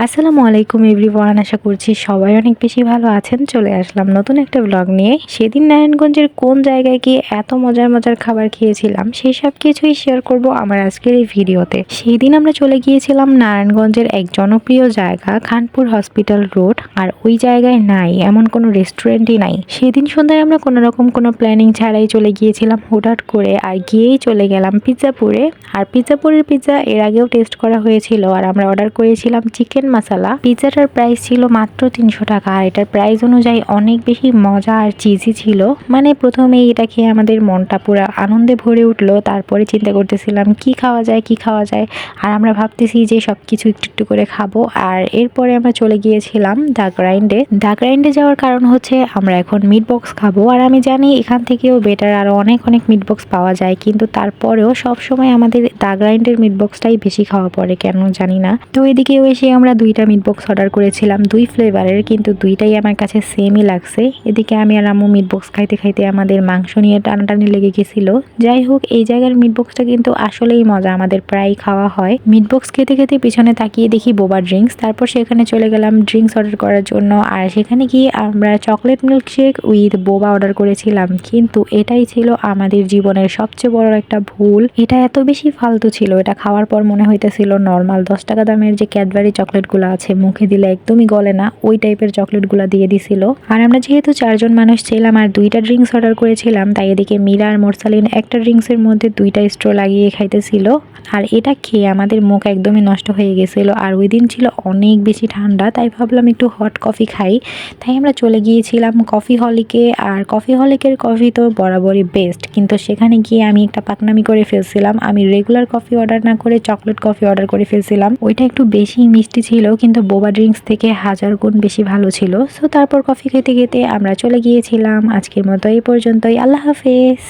আসসালামু আলাইকুম এভরিওয়ান, আশা করছি সবাই অনেক বেশি ভালো আছেন। চলে আসলাম নতুন একটা ব্লগ নিয়ে। সেদিন নারায়ণগঞ্জের কোন জায়গায় গিয়ে এত মজার মজার খাবার খেয়েছিলাম সেই সব কিছুই শেয়ার করব আমার আজকের এই ভিডিওতে। সেই দিন আমরা চলে গিয়েছিলাম নারায়ণগঞ্জের এক জনপ্রিয় জায়গা খানপুর হসপিটাল রোড। আর ওই জায়গায় নাই এমন কোনো রেস্টুরেন্টই নাই। সেদিন সন্ধ্যায় আমরা কোনো রকম কোনো প্ল্যানিং ছাড়াই চলে গিয়েছিলাম হুটহাট করে, আর গিয়েই চলে গেলাম পিৎজাপুরে। আর পিৎজাপুরের পিৎজা এর আগেও টেস্ট করা হয়েছিল, আর আমরা অর্ডার করেছিলাম চিকেন মাসালা। পিৎজাটার প্রাইস ছিল মাত্র 300 টাকা, আর এটার প্রাইস অনুযায়ী অনেক বেশি মজা আর চিজি ছিল। মানে প্রথমেই এটা খেয়ে আমাদের মনটা পুরো আনন্দে ভরে উঠলো। তারপরে চিন্তা করতেছিলাম কি খাওয়া যায় কি খাওয়া যায়, আর আমরা ভাবতেছি যে সব কিছু একটু একটু করে খাবো। আর এরপরে আমরা চলে গিয়েছিলাম দ্য গ্রাইন্ডে। দ্য গ্রাইন্ডে যাওয়ার কারণ হচ্ছে আমরা এখন মিট বক্স খাবো, আর আমি জানি এখান থেকেও বেটার আরো অনেক অনেক মিট বক্স পাওয়া যায়, কিন্তু তারপরেও সবসময় আমাদের দ্য গ্রাইন্ডের মিট বক্সটাই বেশি খাওয়া পড়ে কেন জানি না। তো এদিকেও এসে আমরা দুইটা মিট বক্স অর্ডার করেছিলাম, দুই ফ্লেভারের, কিন্তু দুইটাই আমার কাছে সেমই লাগছে। এদিকে আমি আর আম্মু মিট বক্স খাইতে খাইতে আমাদের মাংস নিয়ে টানাটানি লেগে গেছিল। যাই হোক, এই জায়গার মিট বক্সটা কিন্তু আসলেই মজা, আমাদের প্রায় খাওয়া হয়। মিট বক্স খেতে খেতে পিছনে তাকিয়ে দেখি বোবা ড্রিঙ্কস, তারপর সেখানে চলে গেলাম ড্রিঙ্কস অর্ডার করার জন্য। আর সেখানে গিয়ে আমরা চকলেট মিল্কশেক উইথ বোবা অর্ডার করেছিলাম, কিন্তু এটাই ছিল আমাদের জীবনের সবচেয়ে বড় একটা ভুল। এটা এত বেশি ফালতু ছিল, এটা খাওয়ার পর মনে হইতেছিল নর্মাল 10 টাকা দামের যে ক্যাডবেরি চকলেটগুলো আছে মুখে দিলে একদমই গলে না, ওই টাইপের চকলেটগুলো দিয়ে দিছিল। আর আমরা যেহেতু 4 জন মানুষ ছিলাম আর দুইটা ড্রিঙ্কস অর্ডার করেছিলাম, তাই এদিকে মীরা আর মোরসালিন একটা ড্রিঙ্কসের মধ্যে দুইটা স্ট্র লাগিয়ে খাইতেছিল। আর এটা খেয়ে আমাদের মুখ একদমই নষ্ট হয়ে গেছিল। আর ওই দিন ছিল অনেক বেশি ঠান্ডা, তাই ভাবলাম একটু হট কফি খাই। তাই আমরা চলে গিয়েছিলাম কফি হলিকে। আর কফি হলিকের কফি তো বরাবরই বেস্ট, কিন্তু সেখানে গিয়ে আমি একটা পাকনামি করে ফেলছিলাম। আমি রেগুলার কফি অর্ডার না করে চকলেট কফি অর্ডার করে ফেলছিলাম। ওইটা একটু বেশি মিষ্টি ছিল, কিন্তু বোবা ড্রিঙ্কস থেকে 1000 গুণ বেশি ভালো ছিল। সো তারপর কফি খেতে খেতে আমরা চলে গিয়েছিলাম। আজকের মতো এই পর্যন্তই, আল্লাহ হাফেজ।